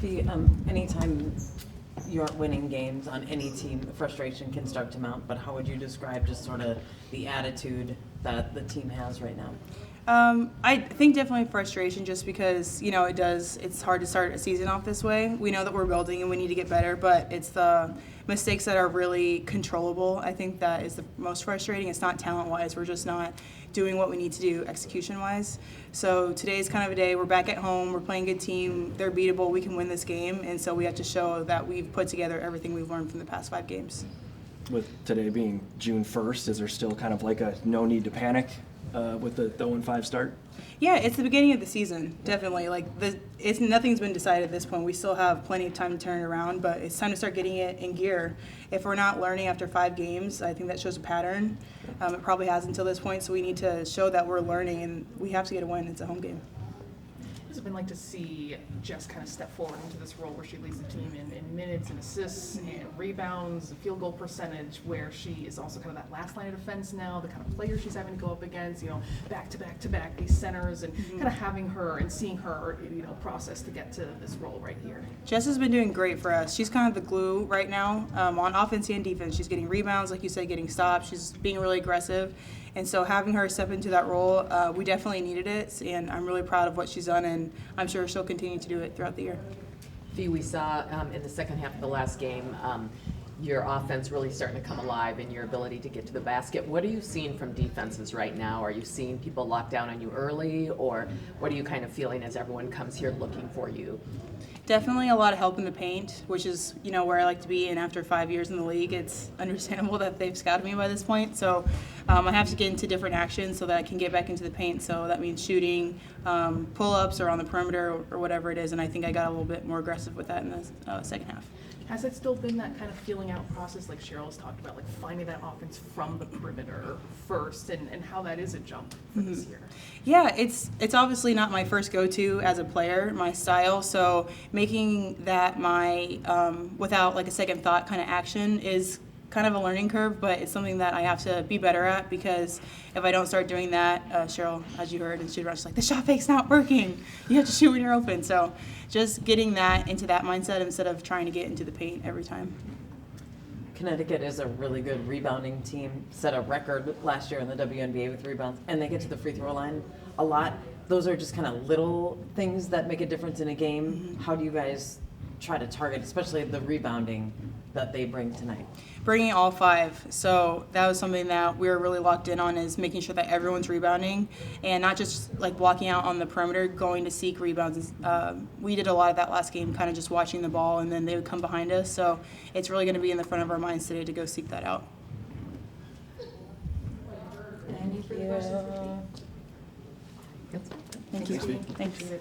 Anytime you aren't winning games on any team, frustration can start to mount, but how would you describe just sort of the attitude that the team has right now? I think definitely frustration just because, it's hard to start a season off this way. We know that we're building and we need to get better, but it's the mistakes that are really controllable. I think that is the most frustrating. It's not talent-wise. We're just not doing what we need to do execution-wise. So today's kind of a day. We're back at home. We're playing a good team. They're beatable. We can win this game. And so we have to show that we've put together everything we've learned from the past 5 games. With today being June 1st, is there still kind of like a no need to panic with the 0-5 start? Yeah, it's the beginning of the season, definitely. Nothing's been decided at this point. We still have plenty of time to turn it around, but it's time to start getting it in gear. If we're not learning after 5 games, I think that shows a pattern. It probably has until this point, so we need to show that we're learning, and we have to get a win. It's a home game. What has it been like to see Jess kind of step forward into this role where she leads the team in minutes and assists and rebounds, field goal percentage, where she is also kind of that last line of defense now, the kind of player she's having to go up against, back to back to back, these centers, and kind of having her and seeing her, process to get to this role right here. Jess has been doing great for us. She's kind of the glue right now on offense and defense. She's getting rebounds, like you said, getting stops. She's being really aggressive. And so having her step into that role, we definitely needed it, and I'm really proud of what she's done, and I'm sure she'll continue to do it throughout the year. Fee, we saw in the second half of the last game your offense really starting to come alive and your ability to get to the basket. What are you seeing from defenses right now? Are you seeing people lock down on you early, or what are you kind of feeling as everyone comes here looking for you? Definitely a lot of help in the paint, which is, where I like to be. And after 5 years in the league, it's understandable that they've scouted me by this point. So I have to get into different actions so that I can get back into the paint. So that means shooting, pull-ups, or on the perimeter, or whatever it is. And I think I got a little bit more aggressive with that in the second half. Has it still been that kind of feeling out process like Cheryl has talked about, like finding that offense from the perimeter first, and how that is a jump for this year? Yeah, it's obviously not my first go-to as a player, my style, so making that my, without like a second thought kind of action is kind of a learning curve, but it's something that I have to be better at, because if I don't start doing that, Cheryl, as you heard, and she's like, the shot fake's not working. You have to shoot when you're open. So just getting that into that mindset instead of trying to get into the paint every time. Connecticut is a really good rebounding team, set a record last year in the WNBA with rebounds, and they get to the free throw line a lot. Those are just kind of little things that make a difference in a game. Mm-hmm. How do you guys try to target, especially the rebounding that they bring tonight? Bringing all 5. So that was something that we were really locked in on, is making sure that everyone's rebounding and not just like blocking out on the perimeter, going to seek rebounds. We did a lot of that last game, kind of just watching the ball, and then they would come behind us. So it's really going to be in the front of our minds today to go seek that out. Thank you. Thank you. Thank you.